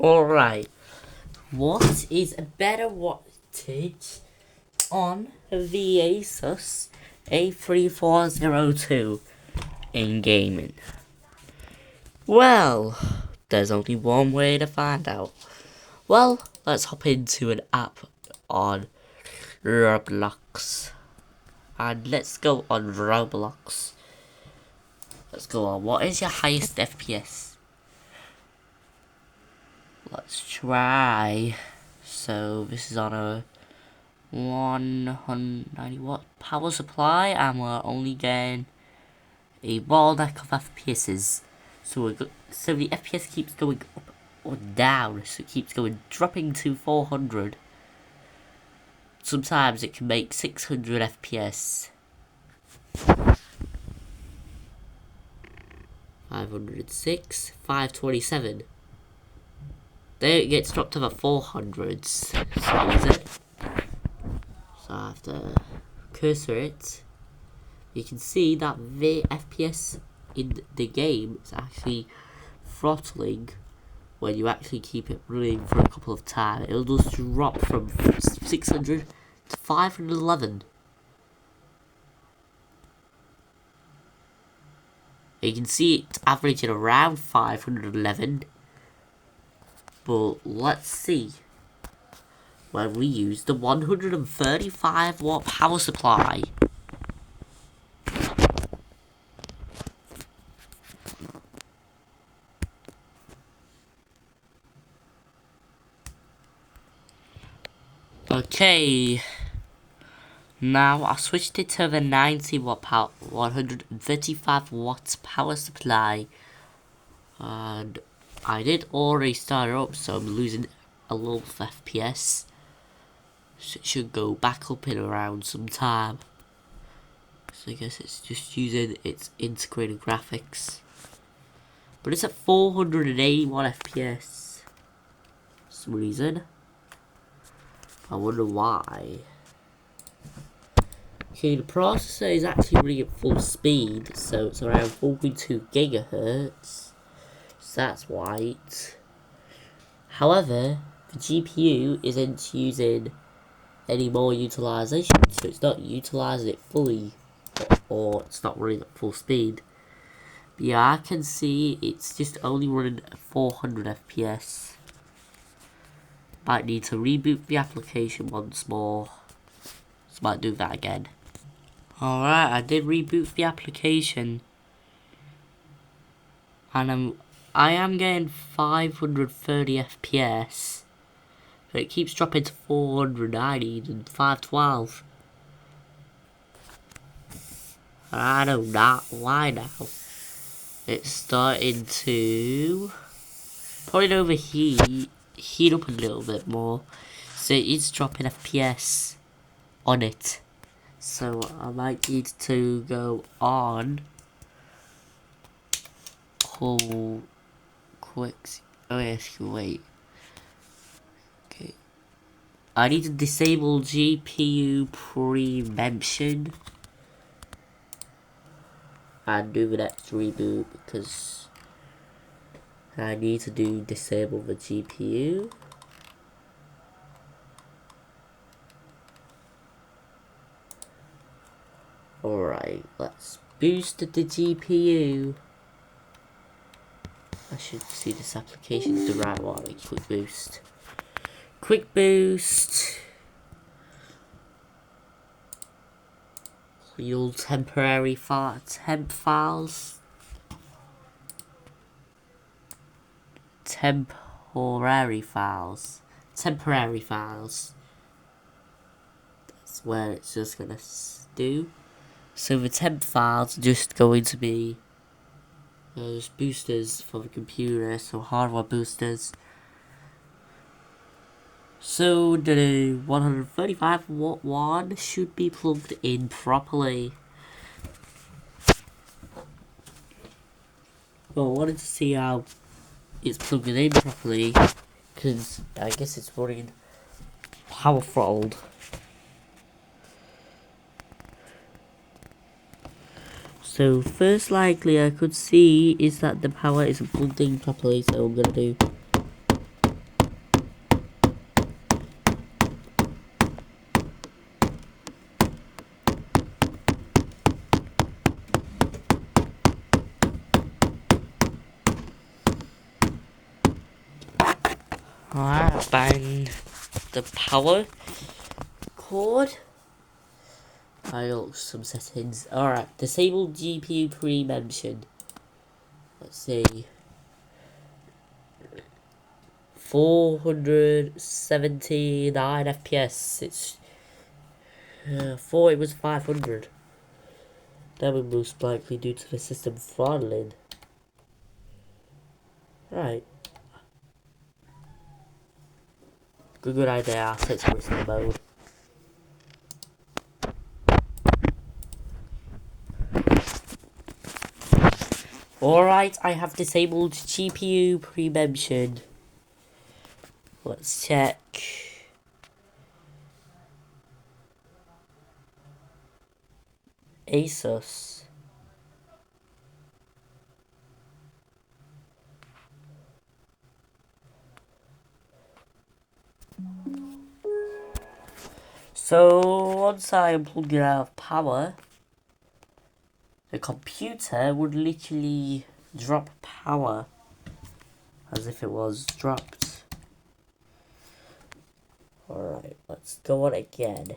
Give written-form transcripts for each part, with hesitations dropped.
Alright, what is a better wattage on the Asus A3402 in gaming? Well, there's only one way to find out. Well, let's hop into an app on Roblox. And let's go on Roblox. Let's go on. What is your highest FPS? Let's try. So this is on a 190 watt power supply, and we're only getting a bottleneck of FPSs. So the FPS keeps going up or down. So it keeps going dropping to 400. Sometimes it can make 600 FPS. 506, 527. Then it gets dropped to the 400s. So is it? So I have to cursor it. You can see that the FPS in the game is actually throttling when you actually keep it running for a couple of times. It'll just drop from 600 to 511. You can see it averaging around 511. But let's see when we use the 135 watt power supply. Okay, now I switched it to the 90 watt power, 135 watts power supply, and I did already start it up, so I'm losing a lot of FPS. So it should go back up in around some time. So I guess it's just using its integrated graphics. But it's at 481 FPS. For some reason. I wonder why. Okay, the processor is actually running at full speed, so it's around 4.2 gigahertz. So that's right. However, the GPU isn't using any more utilization, so it's not utilizing it fully, or it's not running at full speed. But yeah, I can see it's just only running at 400 FPS. Might need to reboot the application once more. So might do that again. Alright, I did reboot the application. And I am getting 530 FPS. But it keeps dropping to 490 and 512. I don't know why now. It's starting to probably overheat, heat up a little bit more. So it's dropping FPS on it. So I might need to go on quick. Oh yes, wait. Okay. I need to disable GPU prevention and do the next reboot because I need to disable the GPU. Alright, let's boost the GPU. I should see this application is the right one. Quick boost. Quick boost. Your temporary temp files. Temporary files. That's where it's just gonna do. So the temp files are just going to be those boosters for the computer, so hardware boosters. So the 135 watt one should be plugged in properly. Well, I wanted to see how it's plugged in properly, because I guess it's running power throttled. So first likely I could see is that the power isn't plugged in properly, so I'm gonna do Alright, bang the power cord. I got some settings. Alright, disable GPU pre-mentioned. Let's see. 479 FPS. It's thought it was 500. That would most likely due to the system throttling. Right. Good idea. I'll set to whistle mode. Alright, I have disabled GPU pre-mention. Let's check. ASUS. So once I unplug it out of power, the computer would literally drop power as if it was dropped. Alright, let's go on again.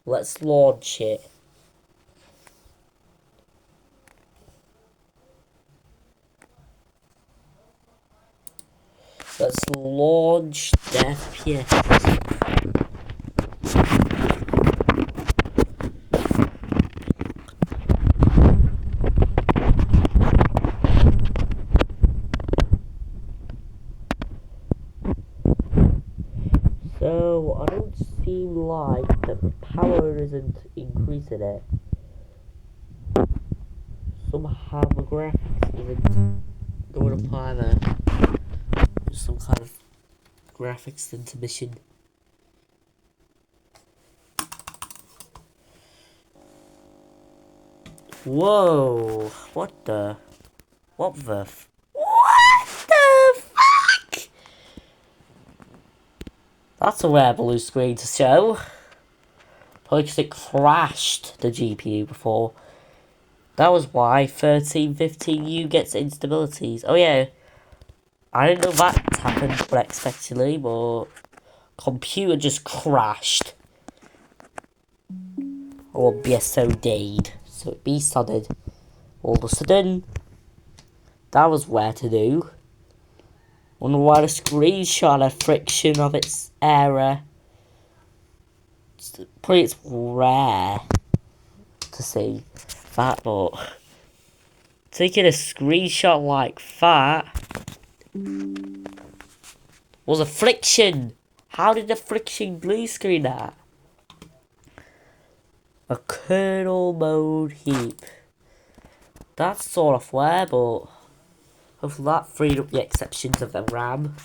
Let's launch it. Let's launch the FPS. So, I don't seem like the power isn't increasing it. Somehow the graphics isn't going up either. There's some kind of graphics intermission. Whoa! What the fuck? That's a rare blue screen to show. Probably because it crashed the GPU before. That was why 1315U gets instabilities. Oh yeah, I didn't know that happened unexpectedly, but computer just crashed. Or BSO died. So it be solid. All of a sudden, that was rare to do. Wonder why the screenshot had friction of its error. Probably it's rare to see that, but taking a screenshot like that was a friction. How did the friction blue screen that? A kernel mode heap. That's sort of rare, but hopefully that freed up the exceptions of the RAM.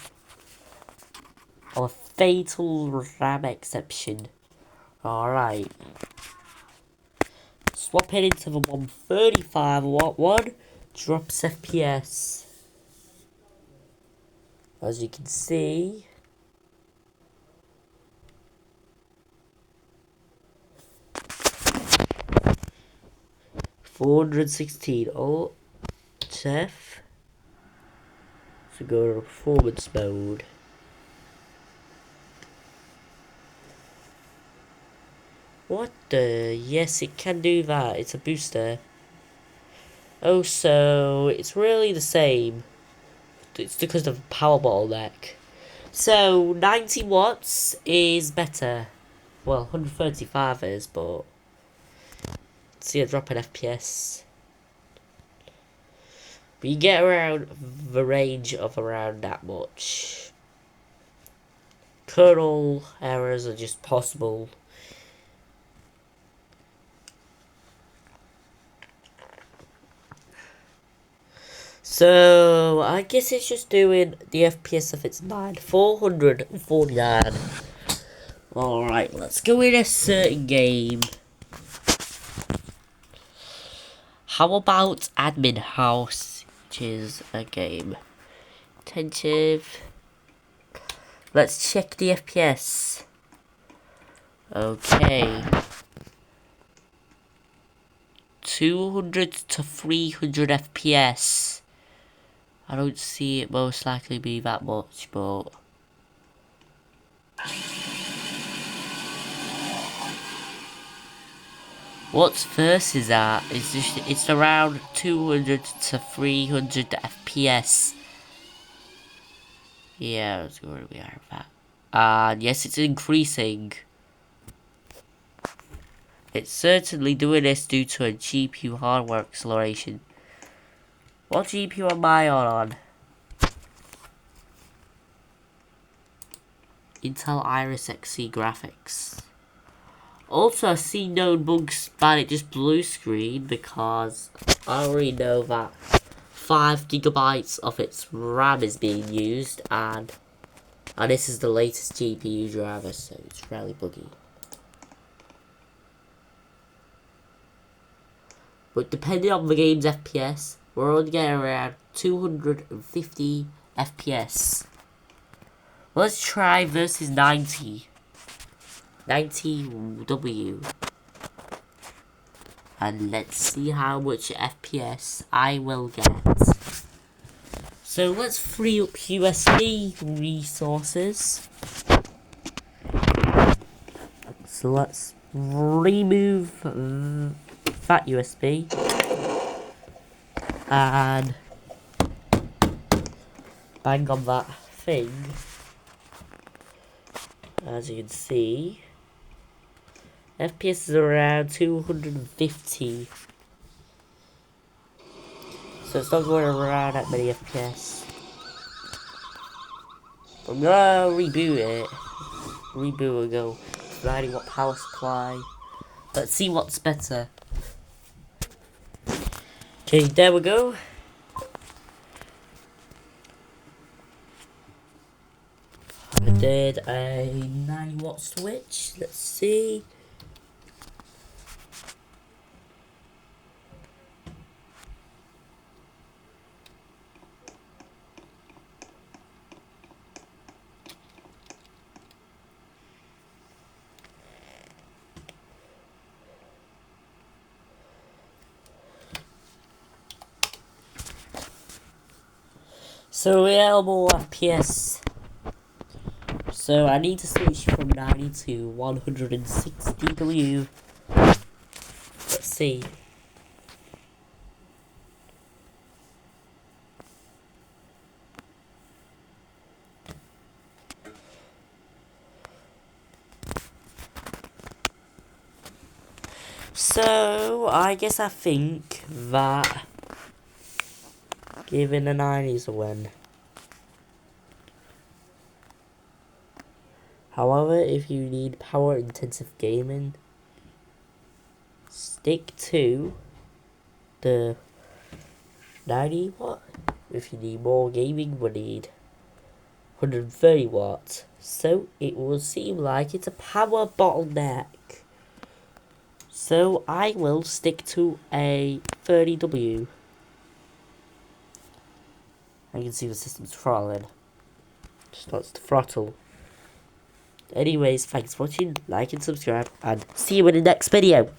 Or a fatal RAM exception. Alright. Swapping into the 135 watt one. Drops FPS. As you can see. $416. Oh, Chef. So go to performance mode. What the? Yes, it can do that. It's a booster. Oh, so it's really the same. It's because of the power bottleneck. So 90 watts is better. Well, 135 is, but see a drop in FPS. But you get around the range of around that much. Kernel errors are just possible. So, I guess it's just doing the FPS of its 449. Alright, let's go in a certain game. How about Admin House, which is a game. Attentive. Let's check the FPS. Okay. 200 to 300 FPS. I don't see it most likely be that much, but what's first is that it's around 200 to 300 FPS. Yeah, let's go where we are with that. And yes, it's increasing. It's certainly doing this due to a GPU hardware acceleration. What GPU am I on? Intel Iris Xe graphics. Also, I see no bugs that it just blue screen because I already know that 5 gigabytes of its RAM is being used, and this is the latest GPU driver, so it's really buggy. But depending on the game's FPS, we're only getting around 250 FPS. Let's try versus 90 W. And let's see how much FPS I will get. So let's free up USB resources. So let's remove that USB. And bang on that thing. As you can see, FPS is around 250. So it's not going around that many FPS. I'm gonna reboot it. Reboot and go 90-watt power supply. Let's see what's better. Okay, there we go. I did a 90-watt switch. Let's see. So we have more FPS. So I need to switch from 90 to 160 W. Let's see. So I guess I think that giving the 90s a win. However, if you need power intensive gaming, stick to the 90 watt. If you need more gaming, we need 130 watts. So it will seem like it's a power bottleneck. So I will stick to a 30W. I can see the system's throttling. Starts to throttle. Anyways, thanks for watching, like and subscribe, and see you in the next video.